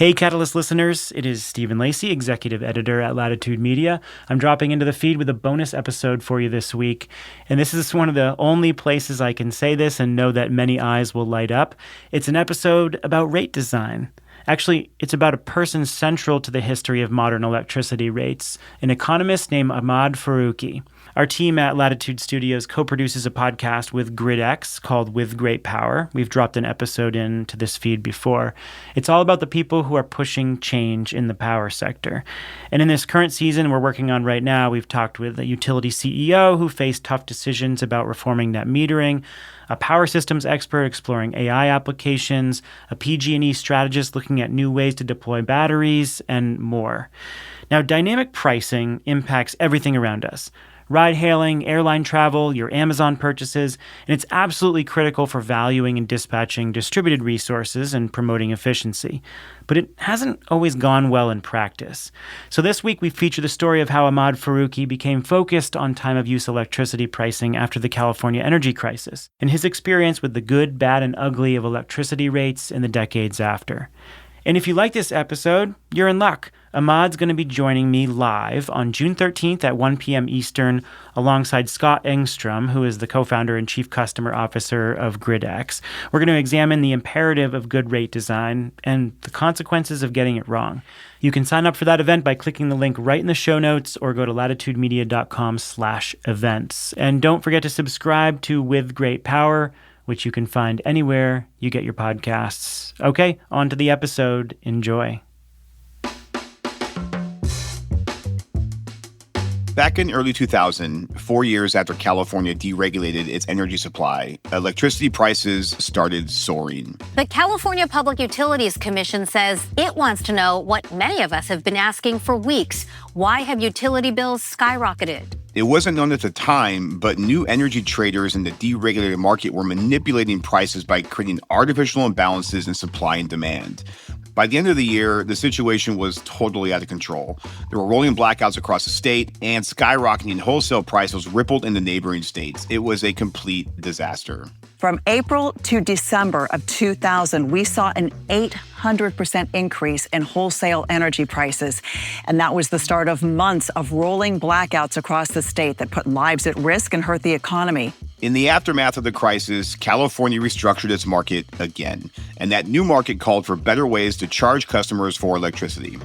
Hey, Catalyst listeners, it is Stephen Lacey, executive editor at Latitude Media. I'm dropping into the feed with a bonus episode for you this week. And this is one of the only places I can say this and know that many eyes will light up. It's an episode about rate design. Actually, it's about a person central to the history of modern electricity rates, an economist named Ahmad Faruqui. Our team at Latitude Studios co-produces a podcast with GridX called With Great Power. We've dropped an episode into this feed before. It's all about the people who are pushing change in the power sector. And in this current season we're working on right now, we've talked with a utility CEO who faced tough decisions about reforming net metering, a power systems expert exploring AI applications, a PG&E strategist looking at new ways to deploy batteries, and more. Now, dynamic pricing impacts everything around us. Ride-hailing, airline travel, your Amazon purchases, and it's absolutely critical for valuing and dispatching distributed resources and promoting efficiency. But it hasn't always gone well in practice. So this week we feature the story of how Ahmad Faruqui became focused on time-of-use electricity pricing after the California energy crisis, and his experience with the good, bad, and ugly of electricity rates in the decades after. And if you like this episode, you're in luck. Ahmad's going to be joining me live on June 13th at 1 p.m. Eastern alongside Scott Engstrom, who is the co-founder and chief customer officer of GridX. We're going to examine the imperative of good rate design and the consequences of getting it wrong. You can sign up for that event by clicking the link right in the show notes or go to latitudemedia.com/events. And don't forget to subscribe to With Great Power, which you can find anywhere you get your podcasts. Okay, on to the episode. Enjoy. Back in early 2000, 4 years after California deregulated its energy supply, electricity prices started soaring. The California Public Utilities Commission says it wants to know what many of us have been asking for weeks. Why have utility bills skyrocketed? It wasn't known at the time, but new energy traders in the deregulated market were manipulating prices by creating artificial imbalances in supply and demand. By the end of the year, the situation was totally out of control. There were rolling blackouts across the state, and skyrocketing wholesale prices rippled into neighboring states. It was a complete disaster. From April to December of 2000, we saw an 800% increase in wholesale energy prices. And that was the start of months of rolling blackouts across the state that put lives at risk and hurt the economy. In the aftermath of the crisis, California restructured its market again. And that new market called for better ways to charge customers for electricity.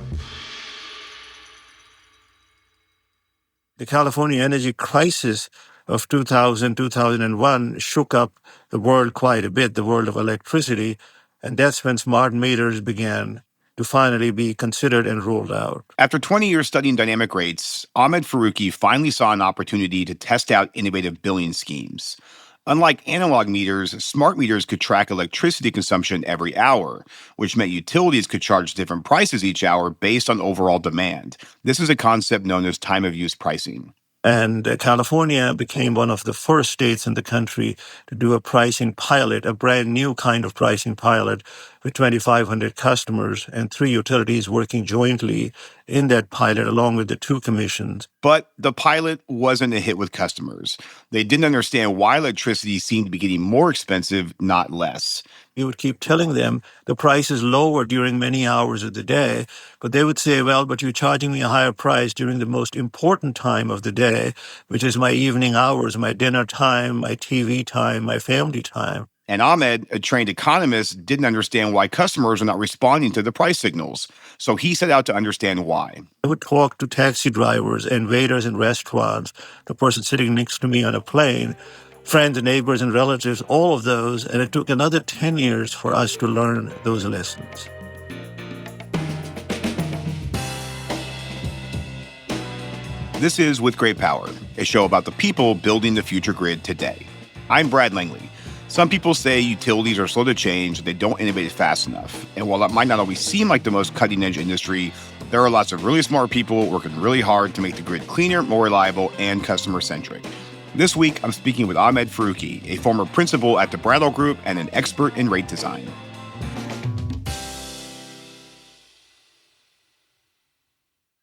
The California energy crisis of 2000, 2001 shook up the world quite a bit, the world of electricity, and that's when smart meters began to finally be considered and rolled out. After 20 years studying dynamic rates, Ahmad Faruqui finally saw an opportunity to test out innovative billing schemes. Unlike analog meters, smart meters could track electricity consumption every hour, which meant utilities could charge different prices each hour based on overall demand. This is a concept known as time-of-use pricing. And California became one of the first states in the country to do a pricing pilot, a brand new kind of pricing pilot with 2,500 customers and 3 utilities working jointly in that pilot along with the 2 commissions. But the pilot wasn't a hit with customers. They didn't understand why electricity seemed to be getting more expensive, not less. You would keep telling them the price is lower during many hours of the day, but they would say, well, but you're charging me a higher price during the most important time of the day, which is my evening hours, my dinner time, my TV time, my family time. And Ahmed, a trained economist, didn't understand why customers were not responding to the price signals. So he set out to understand why. I would talk to taxi drivers and waiters in restaurants, the person sitting next to me on a plane, friends and neighbors and relatives, all of those. And it took another 10 years for us to learn those lessons. This is With Great Power, a show about the people building the future grid today. I'm Brad Langley. Some people say utilities are slow to change, they don't innovate fast enough. And while that might not always seem like the most cutting-edge industry, there are lots of really smart people working really hard to make the grid cleaner, more reliable, and customer-centric. This week, I'm speaking with Ahmad Faruqui, a former principal at the Brattle Group and an expert in rate design.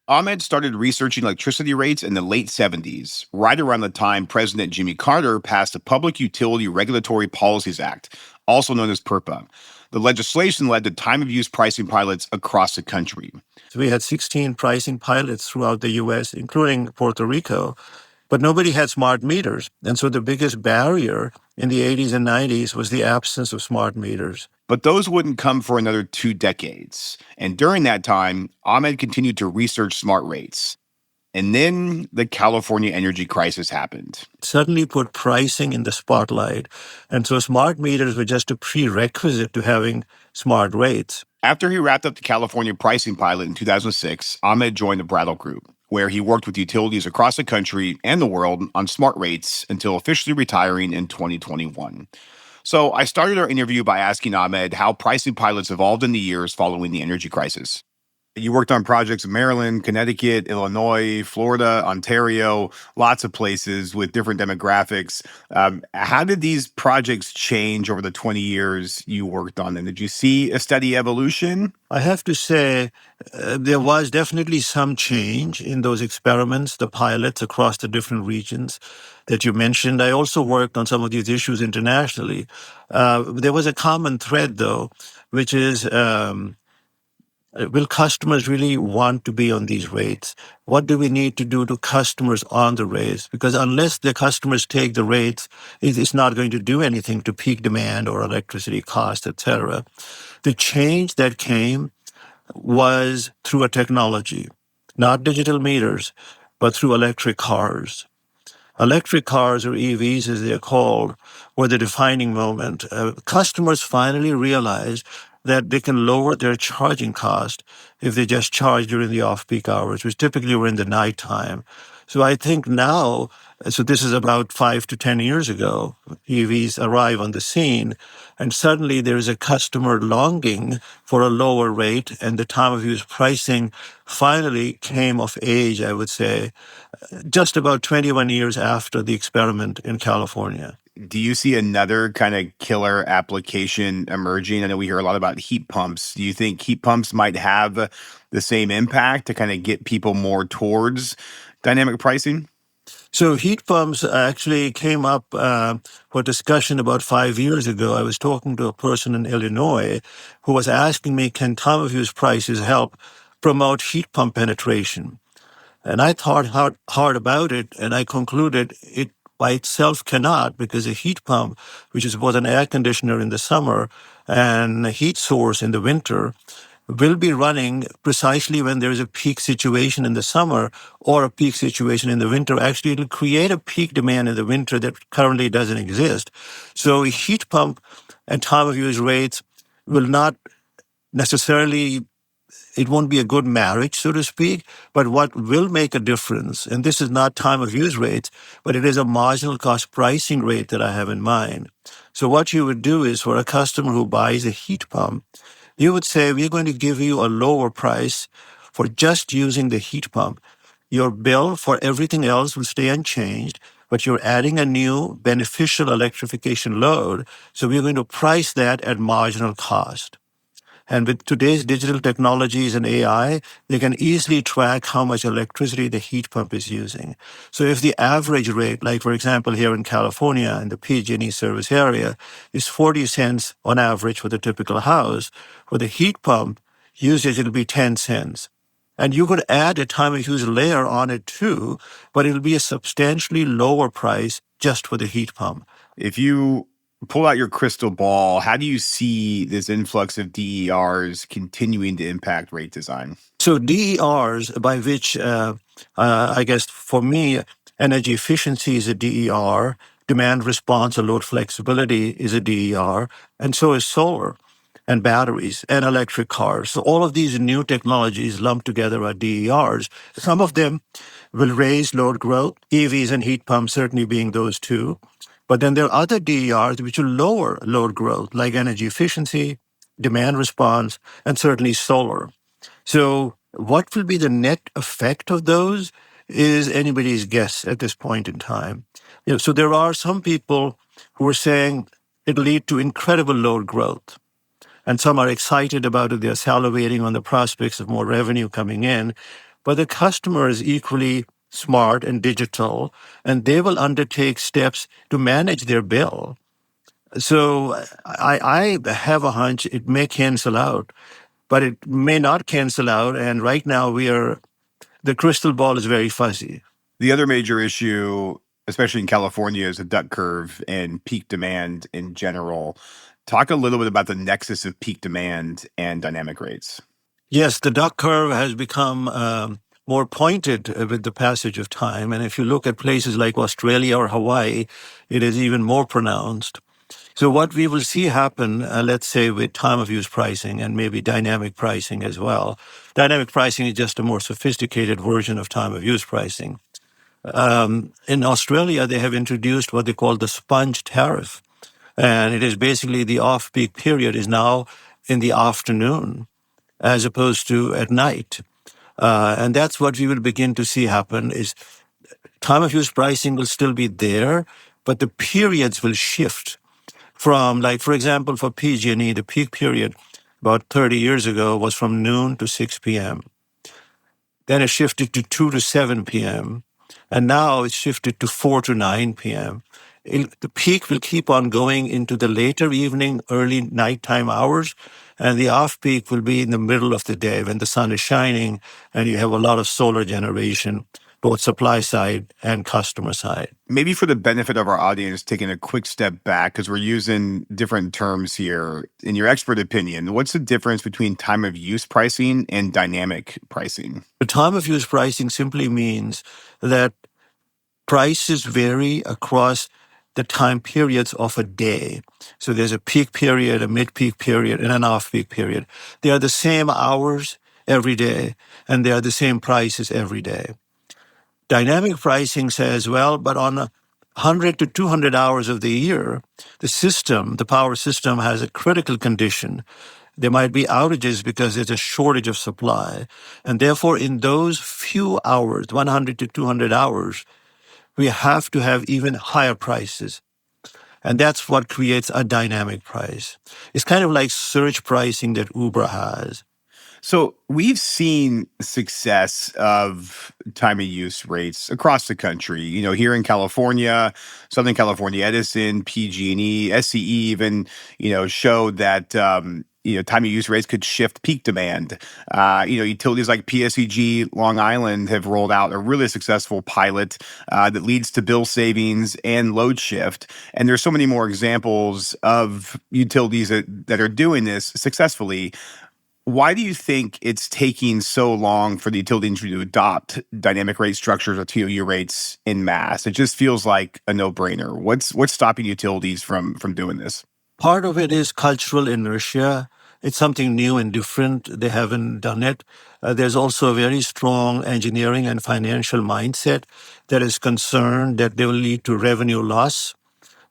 Ahmed started researching electricity rates in the late 70s, right around the time President Jimmy Carter passed the Public Utility Regulatory Policies Act, also known as PURPA. The legislation led to time of use pricing pilots across the country. So we had 16 pricing pilots throughout the U.S., including Puerto Rico, but nobody had smart meters. And so the biggest barrier in the 80s and 90s was the absence of smart meters. But those wouldn't come for another 2 decades. And during that time, Ahmed continued to research smart rates. And then the California energy crisis happened. It suddenly put pricing in the spotlight. And so smart meters were just a prerequisite to having smart rates. After he wrapped up the California pricing pilot in 2006, Ahmed joined the Brattle Group, where he worked with utilities across the country and the world on smart rates until officially retiring in 2021. So I started our interview by asking Ahmed how pricing pilots evolved in the years following the energy crisis. You worked on projects in Maryland, Connecticut, Illinois, Florida, Ontario, lots of places with different demographics. How did these projects change over the 20 years you worked on them? Did you see a steady evolution? I have to say, there was definitely some change in those experiments, the pilots across the different regions that you mentioned. I also worked on some of these issues internationally. There was a common thread, though, which is, will customers really want to be on these rates? What do we need to do to customers on the rates? Because unless the customers take the rates, it's not going to do anything to peak demand or electricity cost, et cetera. The change that came was through a technology, not digital meters, but through electric cars. Electric cars, or EVs as they're called, were the defining moment. Customers finally realized that they can lower their charging cost if they just charge during the off-peak hours, which typically were in the nighttime. So I think now, so this is about 5 to 10 years ago, EVs arrive on the scene, and suddenly there is a customer longing for a lower rate, and the time of use pricing finally came of age, I would say, just about 21 years after the experiment in California. Do you see another kind of killer application emerging? I know we hear a lot about heat pumps. Do you think heat pumps might have the same impact to kind of get people more towards dynamic pricing? So heat pumps actually came up for discussion about 5 years ago. I was talking to a person in Illinois who was asking me, can time of use prices help promote heat pump penetration? And I thought hard about it, and I concluded it by itself cannot, because a heat pump, which is both an air conditioner in the summer and a heat source in the winter, will be running precisely when there is a peak situation in the summer or a peak situation in the winter. Actually, it'll create a peak demand in the winter that currently doesn't exist. So a heat pump and time of use rates will not necessarily, it won't be a good marriage, so to speak, but what will make a difference, and this is not time of use rates, but it is a marginal cost pricing rate that I have in mind. So what you would do is, for a customer who buys a heat pump, you would say, we're going to give you a lower price for just using the heat pump. Your bill for everything else will stay unchanged, but you're adding a new beneficial electrification load, so we're going to price that at marginal cost. And with today's digital technologies and AI, they can easily track how much electricity the heat pump is using. So if the average rate, like for example here in California in the PG&E service area, is 40 cents on average for the typical house, for the heat pump usage it'll be 10 cents. And you could add a time of use layer on it too, but it'll be a substantially lower price just for the heat pump. If you pull out your crystal ball, how do you see this influx of DERs continuing to impact rate design? So DERs, by which I guess for me, energy efficiency is a DER, demand response or load flexibility is a DER, and so is solar and batteries and electric cars. So all of these new technologies lumped together are DERs. Some of them will raise load growth, EVs and heat pumps certainly being those two. But then there are other DERs which will lower load growth, like energy efficiency, demand response, and certainly solar. So what will be the net effect of those is anybody's guess at this point in time. So there are some people who are saying it'll lead to incredible load growth. And some are excited about it. They're salivating on the prospects of more revenue coming in. But the customer is equally smart and digital, and they will undertake steps to manage their bill. So I have a hunch it may cancel out, but it may not cancel out. And right now the crystal ball is very fuzzy. The other major issue, especially in California, is the duck curve and peak demand in general. Talk a little bit about the nexus of peak demand and dynamic rates. Yes, the duck curve has become more pointed with the passage of time. And if you look at places like Australia or Hawaii, it is even more pronounced. So what we will see happen, let's say with time of use pricing and maybe dynamic pricing as well. Dynamic pricing is just a more sophisticated version of time of use pricing. In Australia, they have introduced what they call the sponge tariff. And it is basically the off-peak period is now in the afternoon as opposed to at night. And that's what we will begin to see happen is time of use pricing will still be there, but the periods will shift from, like, for example, for PG&E, the peak period about 30 years ago was from noon to 6 p.m. Then it shifted to 2 to 7 p.m. And now it's shifted to 4 to 9 p.m. The peak will keep on going into the later evening, early nighttime hours, and the off peak will be in the middle of the day when the sun is shining and you have a lot of solar generation, both supply side and customer side. Maybe for the benefit of our audience, taking a quick step back, because we're using different terms here. In your expert opinion, what's the difference between time of use pricing and dynamic pricing? The time of use pricing simply means that prices vary across the time periods of a day. So there's a peak period, a mid-peak period, and an off-peak period. They are the same hours every day, and they are the same prices every day. Dynamic pricing says, well, but on 100 to 200 hours of the year, the power system has a critical condition. There might be outages because there's a shortage of supply. And therefore, in those few hours, 100 to 200 hours, we have to have even higher prices. And that's what creates a dynamic price. It's kind of like surge pricing that Uber has. So we've seen success of time of use rates across the country. Here in California, Southern California Edison, PG&E, SCE even, showed that time of use rates could shift peak demand. Utilities like PSEG Long Island have rolled out a really successful pilot that leads to bill savings and load shift. And there's so many more examples of utilities that are doing this successfully. Why do you think it's taking so long for the utility industry to adopt dynamic rate structures or TOU rates en masse? It just feels like a no-brainer. What's stopping utilities from doing this? Part of it is cultural inertia. It's something new and different. They haven't done it. There's also a very strong engineering and financial mindset that is concerned that they will lead to revenue loss.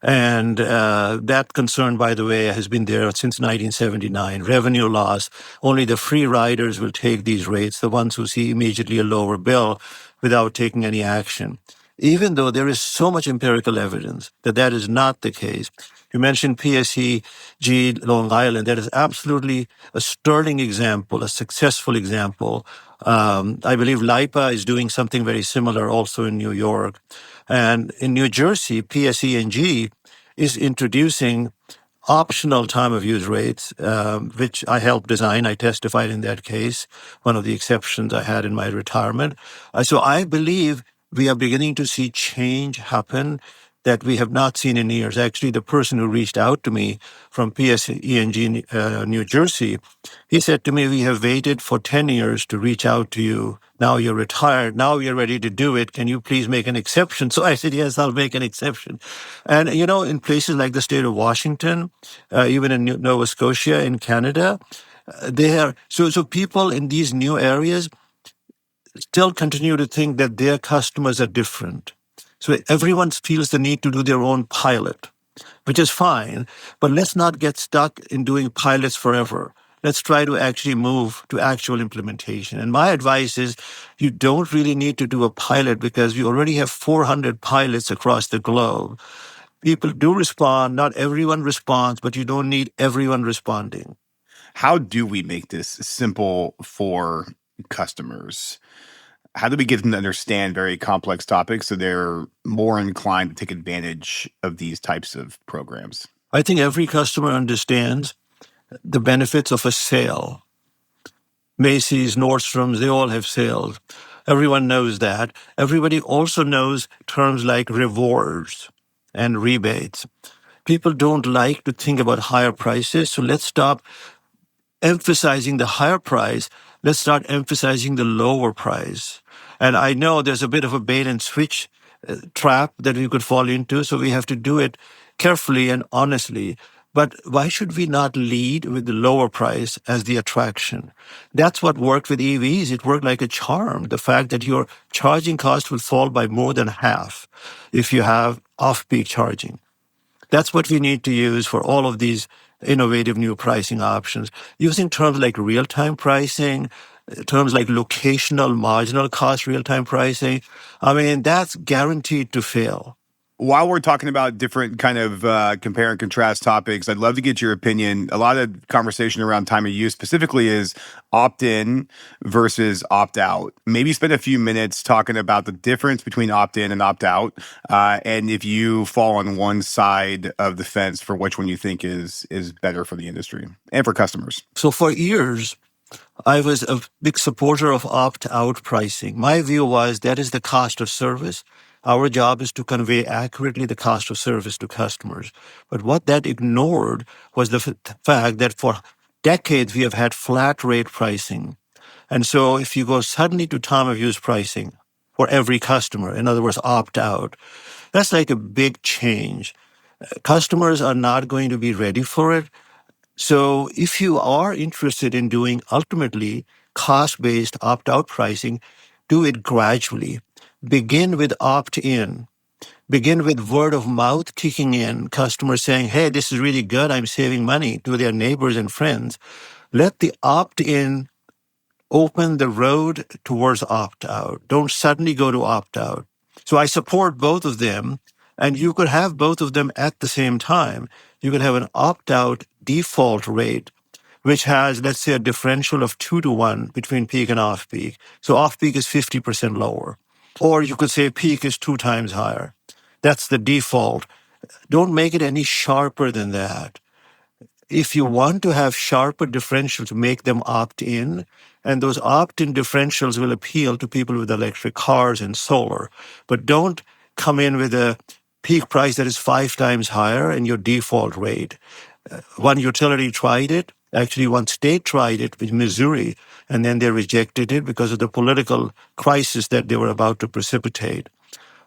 And that concern, by the way, has been there since 1979. Revenue loss. Only the free riders will take these rates, the ones who see immediately a lower bill without taking any action. Even though there is so much empirical evidence that that is not the case. You mentioned PSEG Long Island. That is absolutely a sterling example, a successful example. I believe LIPA is doing something very similar also in New York. And in New Jersey, PSEG is introducing optional time of use rates, which I helped design. I testified in that case, one of the exceptions I had in my retirement. So I believe we are beginning to see change happen that we have not seen in years. Actually, the person who reached out to me from PSEG New Jersey, he said to me, we have waited for 10 years to reach out to you. Now you're retired. Now you're ready to do it. Can you please make an exception? So I said, yes, I'll make an exception. And, in places like the state of Washington, even in Nova Scotia, in Canada, so people in these new areas still continue to think that their customers are different. So everyone feels the need to do their own pilot, which is fine, but let's not get stuck in doing pilots forever. Let's try to actually move to actual implementation. And my advice is you don't really need to do a pilot because we already have 400 pilots across the globe. People do respond. Not everyone responds, but you don't need everyone responding. How do we make this simple for customers? How do we get them to understand very complex topics so they're more inclined to take advantage of these types of programs? I think every customer understands the benefits of a sale. Macy's, Nordstrom's, they all have sales. Everyone knows that. Everybody also knows terms like rewards and rebates. People don't like to think about higher prices, so let's stop emphasizing the higher price. Let's start emphasizing the lower price. And I know there's a bit of a bait and switch trap that we could fall into, so we have to do it carefully and honestly. But why should we not lead with the lower price as the attraction? That's what worked with EVs. It worked like a charm. The fact that your charging cost will fall by more than half if you have off-peak charging. That's what we need to use for all of these innovative new pricing options, using terms like real-time pricing, terms like locational marginal cost real-time pricing. I mean, that's guaranteed to fail. While we're talking about different kind of compare and contrast topics, I'd love to get your opinion. A lot of conversation around time of use specifically is opt-in versus opt-out. Maybe spend a few minutes talking about the difference between opt-in and opt-out, and if you fall on one side of the fence for which one you think is better for the industry and for customers. So for years, I was a big supporter of opt-out pricing. My view was that is the cost of service. Our job is to convey accurately the cost of service to customers. But what that ignored was the fact that for decades we have had flat rate pricing. And so if you go suddenly to time of use pricing for every customer, in other words, opt out, that's like a big change. Customers are not going to be ready for it. So if you are interested in doing ultimately cost-based opt-out pricing, do it gradually. Begin with opt-in. Begin with word of mouth kicking in, customers saying, hey, this is really good, I'm saving money to their neighbors and friends. Let the opt-in open the road towards opt-out. Don't suddenly go to opt-out. So I support both of them, and you could have both of them at the same time. You could have an opt-out default rate, which has, let's say, a differential of 2-to-1 between peak and off-peak. So off-peak is 50% lower. Or you could say peak is 2 times higher. That's the default. Don't make it any sharper than that. If you want to have sharper differentials, make them opt-in, and those opt-in differentials will appeal to people with electric cars and solar. But don't come in with a peak price that is 5 times higher and your default rate. One utility tried it. Actually, one state tried it with Missouri, and then they rejected it because of the political crisis that they were about to precipitate.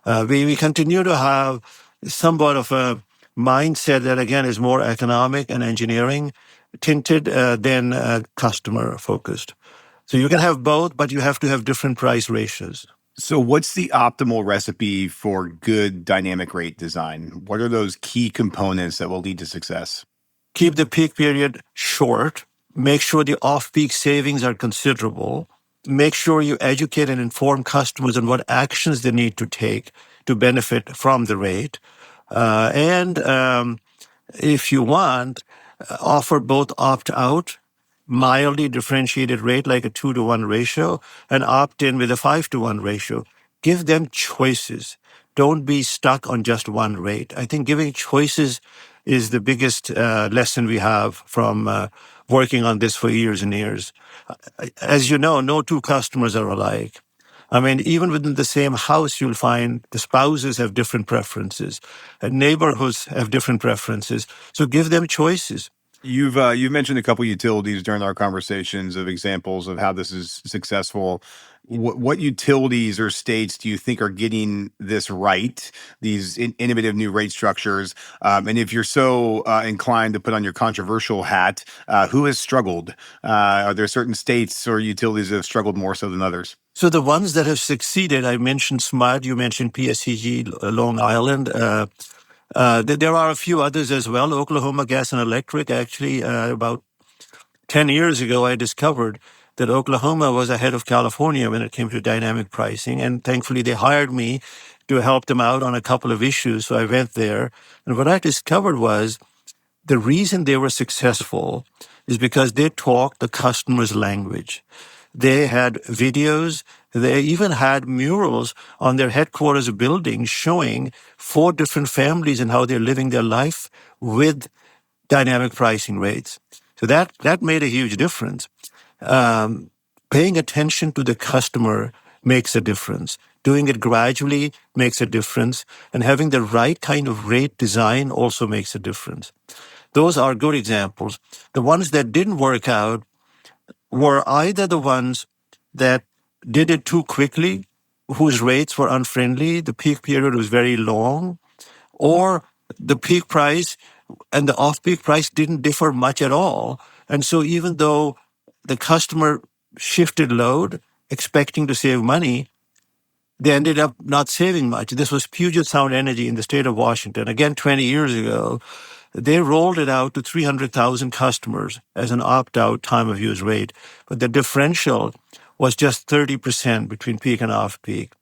We continue to have somewhat of a mindset that, again, is more economic and engineering tinted than customer focused. So you can have both, but you have to have different price ratios. So what's the optimal recipe for good dynamic rate design? What are those key components that will lead to success? Keep the peak period short. Make sure the off-peak savings are considerable. Make sure you educate and inform customers on what actions they need to take to benefit from the rate. And if you want, offer both opt-out, mildly differentiated rate like a 2-to-1 ratio, and opt-in with a 5-to-1 ratio. Give them choices. Don't be stuck on just one rate. I think giving choices is the biggest lesson we have from working on this for years and years. As you know, no two customers are alike. I mean, even within the same house, you'll find the spouses have different preferences, and neighborhoods have different preferences. So give them choices. You've mentioned a couple utilities during our conversations of examples of how this is successful. What utilities or states do you think are getting this right, these innovative new rate structures? And if you're so inclined to put on your controversial hat, who has struggled? Are there certain states or utilities that have struggled more so than others? So the ones that have succeeded, I mentioned SMART, you mentioned PSEG, Long Island. There are a few others as well. Oklahoma Gas and Electric, actually, about 10 years ago, I discovered that Oklahoma was ahead of California when it came to dynamic pricing. And thankfully, they hired me to help them out on a couple of issues. So I went there. And what I discovered was the reason they were successful is because they talked the customer's language. They had videos They even had murals on their headquarters building showing 4 different families and how they're living their life with dynamic pricing rates. So that made a huge difference. Paying attention to the customer makes a difference. Doing it gradually makes a difference. And having the right kind of rate design also makes a difference. Those are good examples. The ones that didn't work out were either the ones that did it too quickly, whose rates were unfriendly, the peak period was very long, or the peak price and the off-peak price didn't differ much at all. And so even though the customer shifted load, expecting to save money, they ended up not saving much. This was Puget Sound Energy in the state of Washington. Again, 20 years ago, they rolled it out to 300,000 customers as an opt-out time-of-use rate. But the differential was just 30% between peak and off-peak.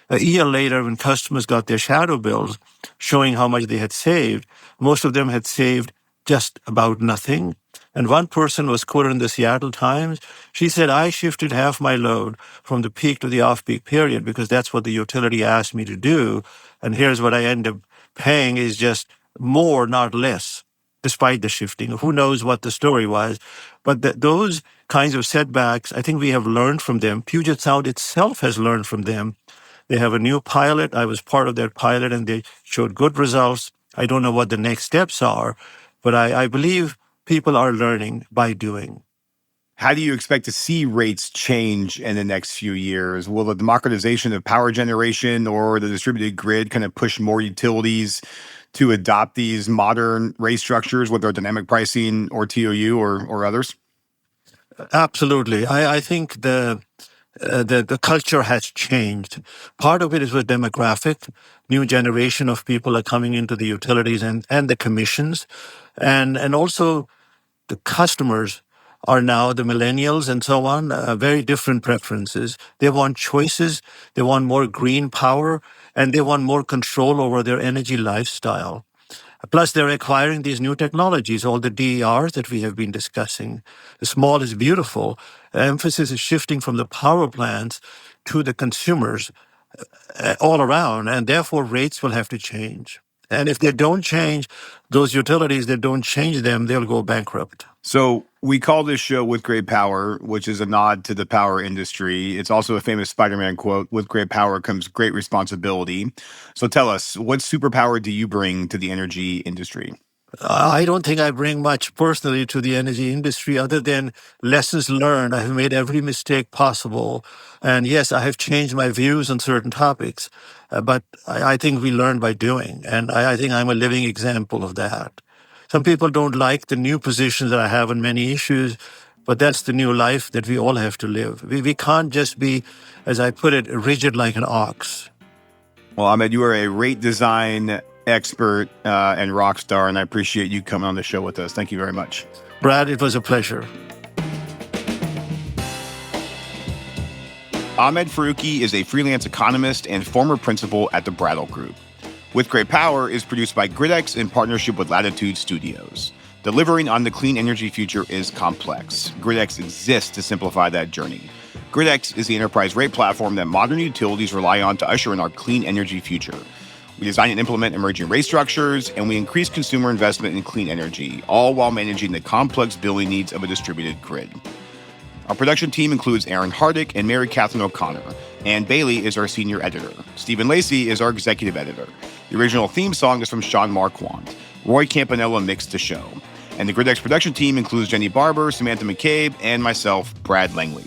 A year later, when customers got their shadow bills showing how much they had saved, most of them had saved just about nothing. And one person was quoted in the Seattle Times. She said, I shifted half my load from the peak to the off-peak period because that's what the utility asked me to do. And here's what I end up paying is just more, not less, despite the shifting. Who knows what the story was? But those kinds of setbacks, I think we have learned from them. Puget Sound itself has learned from them. They have a new pilot. I was part of that pilot, and they showed good results. I don't know what the next steps are, but I believe people are learning by doing. How do you expect to see rates change in the next few years? Will the democratization of power generation or the distributed grid kind of push more utilities to adopt these modern rate structures, whether dynamic pricing or TOU or others? Absolutely. I think the culture has changed. Part of it is with demographic. New generation of people are coming into the utilities and the commissions. And also the customers are now the millennials and so on, very different preferences. They want choices, they want more green power, and they want more control over their energy lifestyle. Plus, they're acquiring these new technologies, all the DERs that we have been discussing. The small is beautiful. The emphasis is shifting from the power plants to the consumers all around, and therefore rates will have to change. And if they don't change, those utilities that don't change them, they'll go bankrupt. So we call this show With Great Power, which is a nod to the power industry. It's also a famous Spider-Man quote, with great power comes great responsibility. So tell us, what superpower do you bring to the energy industry? I don't think I bring much personally to the energy industry other than lessons learned. I have made every mistake possible. And yes, I have changed my views on certain topics, but I think we learn by doing. And I think I'm a living example of that. Some people don't like the new positions that I have on many issues, but that's the new life that we all have to live. We can't just be, as I put it, rigid like an ox. Well, Ahmed, you are a rate design expert and rock star, and I appreciate you coming on the show with us. Thank you very much. Brad, it was a pleasure. Ahmad Faruqui is a freelance economist and former principal at the Brattle Group. With Great Power is produced by GridX in partnership with Latitude Studios. Delivering on the clean energy future is complex. GridX exists to simplify that journey. GridX is the enterprise rate platform that modern utilities rely on to usher in our clean energy future. We design and implement emerging rate structures, and we increase consumer investment in clean energy, all while managing the complex billing needs of a distributed grid. Our production team includes Aaron Hardick and Mary Catherine O'Connor. Ann Bailey is our senior editor. Stephen Lacey is our executive editor. The original theme song is from Sean Marquand. Roy Campanella mixed the show. And the GridX production team includes Jenny Barber, Samantha McCabe, and myself, Brad Langley.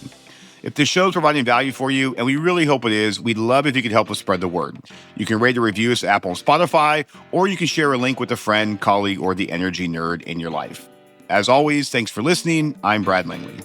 If this show is providing value for you, and we really hope it is, we'd love if you could help us spread the word. You can rate or review us at Apple and Spotify, or you can share a link with a friend, colleague, or the energy nerd in your life. As always, thanks for listening. I'm Brad Langley.